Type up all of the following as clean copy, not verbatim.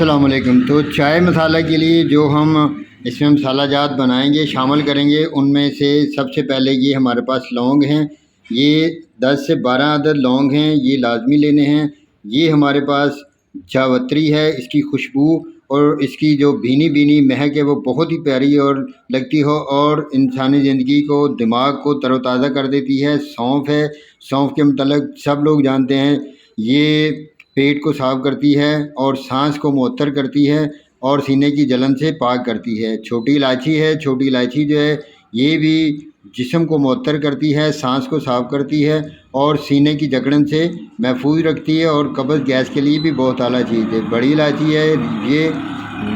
अस्सलाम वालेकुम। तो चाय मसाला के लिए जो हम इसमें मसाला जात बनाएंगे शामिल करेंगे, उनमें से सबसे पहले ये हमारे पास लौंग हैं। ये 10 से 12 अदद लौंग हैं, ये लाजमी लेने हैं। ये हमारे पास जावित्री है, इसकी खुशबू और इसकी जो भीनी भीनी महक है वो बहुत ही प्यारी और लगती हो और इंसानी ज़िंदगी को, दिमाग को तरोताज़ा कर देती है। सौंफ है, सौंफ के मतलब सब लोग जानते हैं ये पेट को साफ़ करती है और सांस को मुअत्तर करती है और सीने की जलन से पाक करती है। छोटी इलायची है, छोटी इलायची जो है ये भी जिस्म को मुअत्तर करती है, सांस को साफ़ करती है और सीने की जकड़न से महफूज रखती है और कब्ज़ गैस के लिए भी बहुत आला चीज़ है। बड़ी इलायची है, ये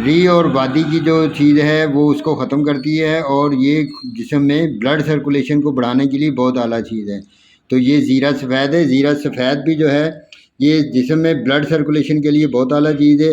री और वादी की जो चीज़ है वो उसको ख़त्म करती है और ये जिस्म में ब्लड सर्कुलेशन को बढ़ाने के लिए बहुत आला चीज़ है। तो ये ज़ीरा सफ़ेद है, ज़ीरा सफ़ेद भी जो है ये जिस्म में ब्लड सर्कुलेशन के लिए बहुत आला चीज़ है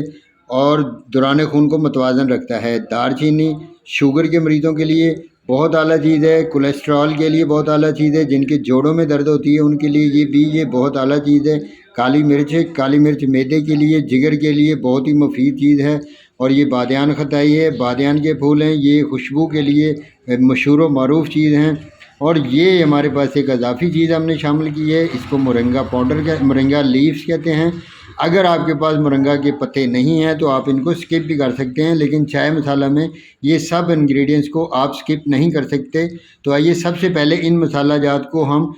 और दौरान खून को मतवाज़न रखता है। दालचीनी शुगर के मरीज़ों के लिए बहुत आला चीज़ है, कोलेस्ट्रॉल के लिए बहुत आला चीज़ है, जिनके जोड़ों में दर्द होती है उनके लिए ये बहुत आला चीज़ है। काली मिर्च है, काली मिर्च मैदे के लिए, जिगर के लिए बहुत ही मुफीद चीज़ है। और ये बादियान खताई है, बादियान के फूल हैं, ये खुशबू के लिए मशहूर व मारूफ़ चीज़ हैं। और ये हमारे पास एक अज़ाफ़ी चीज़ हमने शामिल की है, इसको मोरिंगा पाउडर मोरिंगा लीव्स कहते हैं। अगर आपके पास मोरिंगा के पत्ते नहीं हैं तो आप इनको स्किप भी कर सकते हैं, लेकिन चाय मसाला में ये सब इंग्रेडिएंट्स को आप स्किप नहीं कर सकते। तो आइए सबसे पहले इन मसाला जात को हम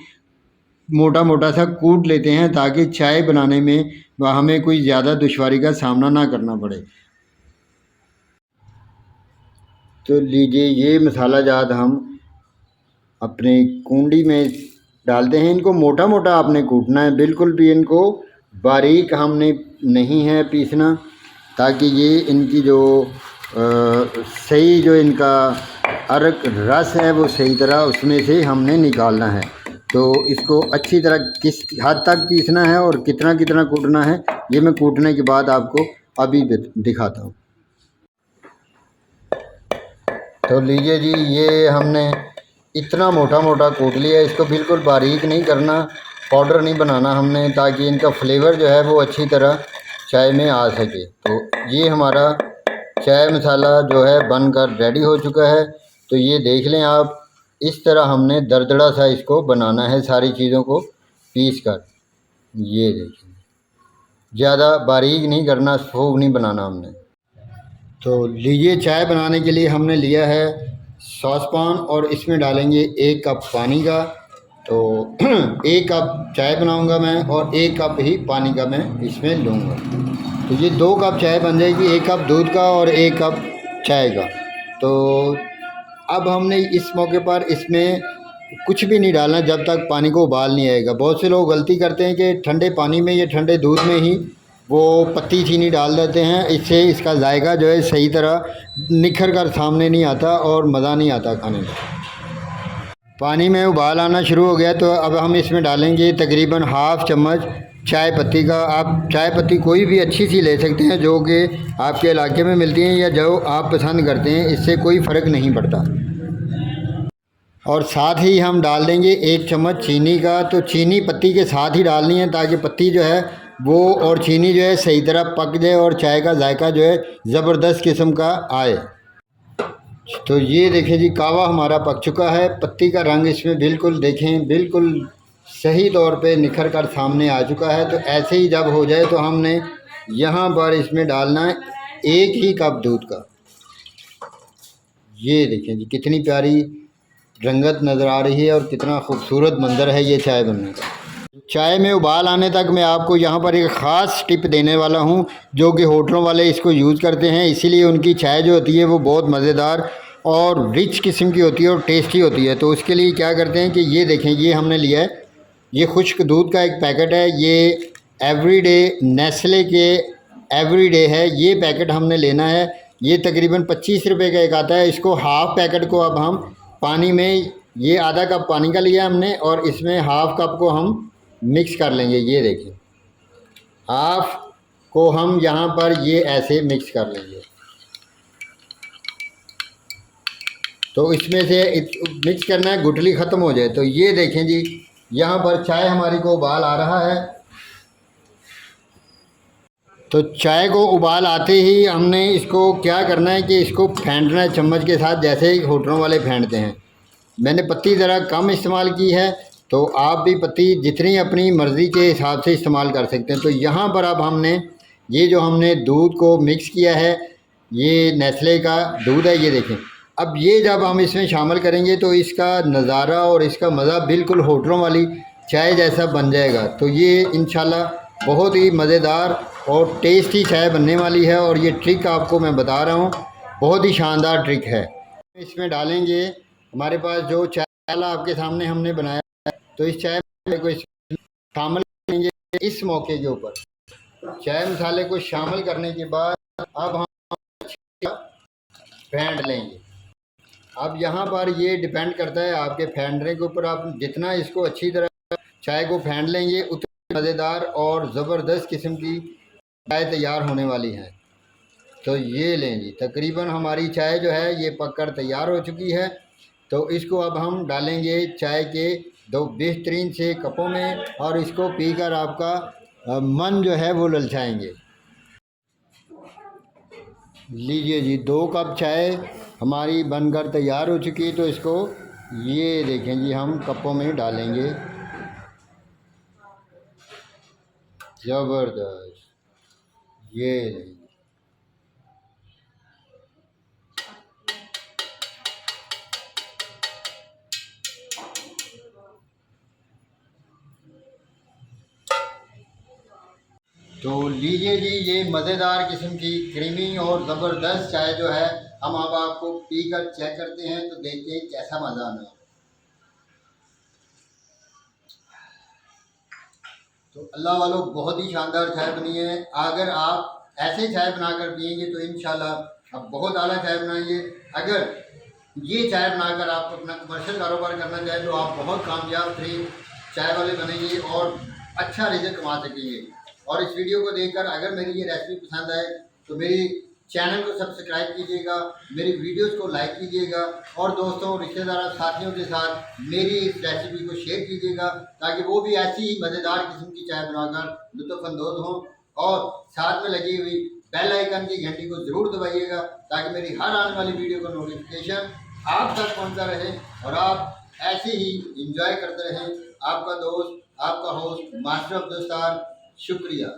मोटा मोटा सा कूट लेते हैं ताकि चाय बनाने में हमें कोई ज़्यादा दुश्वारी का सामना ना करना पड़े। तो लीजिए ये मसाला जात हम अपने कूंडी में डालते हैं। इनको मोटा मोटा आपने कूटना है, बिल्कुल भी इनको बारीक हमने नहीं है पीसना, ताकि ये इनकी जो सही जो इनका अरक रस है वो सही तरह उसमें से हमने निकालना है। तो इसको अच्छी तरह किस हद तक पीसना है और कितना कितना कूटना है ये मैं कूटने के बाद आपको अभी दिखाता हूँ। तो लीजिए जी, ये हमने इतना मोटा मोटा कूट लिया। इसको बिल्कुल बारीक नहीं करना, पाउडर नहीं बनाना हमने, ताकि इनका फ्लेवर जो है वो अच्छी तरह चाय में आ सके। तो ये हमारा चाय मसाला जो है बनकर रेडी हो चुका है। तो ये देख लें आप, इस तरह हमने दरदरा सा इसको बनाना है, सारी चीज़ों को पीस कर। ये देखिए, ज़्यादा बारीक नहीं करना, सूख नहीं बनाना हमने। तो लीजिए, चाय बनाने के लिए हमने लिया है सॉसपान और इसमें डालेंगे 1 कप पानी का। तो 1 कप चाय बनाऊंगा मैं और 1 कप ही पानी का मैं इसमें लूँगा। तो ये 2 कप चाय बन जाएगी, 1 कप दूध का और 1 कप चाय का। तो अब हमने इस मौके पर इसमें कुछ भी नहीं डालना जब तक पानी को उबाल नहीं आएगा। बहुत से लोग गलती करते हैं कि ठंडे पानी में या ठंडे दूध में ही वो पत्ती चीनी डाल देते हैं। इससे इसका जायका जो है सही तरह निखर कर सामने नहीं आता और मज़ा नहीं आता खाने में। पानी में उबाल आना शुरू हो गया तो अब हम इसमें डालेंगे तकरीबन हाफ़ चम्मच चाय पत्ती का। आप चाय पत्ती कोई भी अच्छी सी ले सकते हैं जो कि आपके इलाके में मिलती हैं या जो आप पसंद करते हैं, इससे कोई फ़र्क नहीं पड़ता। और साथ ही हम डाल देंगे 1 चम्मच चीनी का। तो चीनी पत्ती के साथ ही डालनी है ताकि पत्ती जो है वो और चीनी जो है सही तरह पक जाए और चाय का जायका जो है ज़बरदस्त किस्म का आए। तो ये देखें जी, कावा हमारा पक चुका है। पत्ती का रंग इसमें बिल्कुल देखें, बिल्कुल सही तौर पे निखर कर सामने आ चुका है। तो ऐसे ही जब हो जाए तो हमने यहाँ पर इसमें डालना है 1 ही कप दूध का। ये देखें जी, कितनी प्यारी रंगत नज़र आ रही है और कितना खूबसूरत मंज़र है ये चाय बनने का। चाय में उबाल आने तक मैं आपको यहाँ पर एक ख़ास टिप देने वाला हूँ, जो कि होटलों वाले इसको यूज़ करते हैं। इसीलिए उनकी चाय जो होती है वो बहुत मज़ेदार और रिच किस्म की होती है और टेस्टी होती है। तो उसके लिए क्या करते हैं कि ये देखें, ये हमने लिया है, ये खुश्क दूध का एक पैकेट है। ये एवरीडे नेस्ले के एवरीडे है, ये पैकेट हमने लेना है। ये तकरीबन 25 रुपये का एक आता है। इसको हाफ़ पैकेट को अब हम पानी में, ये आधा कप पानी का लिया हमने और इसमें हाफ़ कप को हम मिक्स कर लेंगे। ये देखिए, हाफ़ को हम यहाँ पर ये ऐसे मिक्स कर लेंगे। तो इसमें से मिक्स करना है, गुठली ख़त्म हो जाए। तो ये देखें जी, यहाँ पर चाय हमारी को उबाल आ रहा है। तो चाय को उबाल आते ही हमने इसको क्या करना है कि इसको फेंटना है चम्मच के साथ, जैसे ही होटलों वाले फेंटते हैं। मैंने पत्ती ज़रा कम इस्तेमाल की है, तो आप भी पत्ती जितनी अपनी मर्ज़ी के हिसाब से इस्तेमाल कर सकते हैं। तो यहाँ पर अब हमने ये जो हमने दूध को मिक्स किया है, ये नेस्ले का दूध है, ये देखें। अब ये जब हम इसमें शामिल करेंगे तो इसका नज़ारा और इसका मज़ा बिल्कुल होटलों वाली चाय जैसा बन जाएगा। तो ये इंशाल्लाह बहुत ही मज़ेदार और टेस्टी चाय बनने वाली है, और ये ट्रिक आपको मैं बता रहा हूँ, बहुत ही शानदार ट्रिक है। इसमें डालेंगे हमारे पास जो चाय वाला आपके सामने हमने बनाया है, तो इस चाय मसाले को शामिल करेंगे। इस मौके के ऊपर चाय मसाले को शामिल करने के बाद अब हम फेंट लेंगे। अब यहाँ पर ये डिपेंड करता है आपके फेंटने के ऊपर। आप जितना इसको अच्छी तरह चाय को फेंट लेंगे उतनी मज़ेदार और ज़बरदस्त किस्म की चाय तैयार होने वाली है। तो ये लें जी, तकरीबन हमारी चाय जो है ये पककर तैयार हो चुकी है। तो इसको अब हम डालेंगे चाय के 2 बेहतरीन से कपों में, और इसको पीकर आपका मन जो है वो ललचाएंगे। लीजिए जी, 2 कप चाय हमारी बनकर तैयार हो चुकी है। तो इसको ये देखें जी, हम कपों में डालेंगे। ज़बरदस्त, ये लें। तो लीजिए जी, ये मज़ेदार किस्म की क्रीमी और ज़बरदस्त चाय जो है हम अब आपको पीकर चेक करते हैं। तो देखते हैं कैसा मज़ा आना है। तो अल्लाह वालों, बहुत ही शानदार चाय बनी है। अगर आप ऐसे चाय बनाकर पिएंगे तो इंशाल्लाह आप बहुत आला चाय बनाएंगे। अगर ये चाय बनाकर आप अपना कमर्शियल कारोबार करना चाहें तो आप बहुत कामयाब चाय वाले बनेंगे और अच्छा रिज़्क कमा सकेंगे। और इस वीडियो को देखकर अगर मेरी ये रेसिपी पसंद आए तो मेरी चैनल को सब्सक्राइब कीजिएगा, मेरी वीडियोस को लाइक कीजिएगा, और दोस्तों, रिश्तेदारों, साथियों के साथ मेरी इस रेसिपी को शेयर कीजिएगा, ताकि वो भी ऐसी ही मज़ेदार किस्म की चाय बनाकर लुत्फ़अंदोज़ हों। और साथ में लगी हुई बेल आइकन की घंटी को ज़रूर दबाइएगा, ताकि मेरी हर आने वाली वीडियो का नोटिफिकेशन आप तक पहुँचता रहे और आप ऐसे ही इंजॉय करते रहें। आपका दोस्त, आपका होस्ट मास्टर अब्दुल सत्तार, शुक्रिया।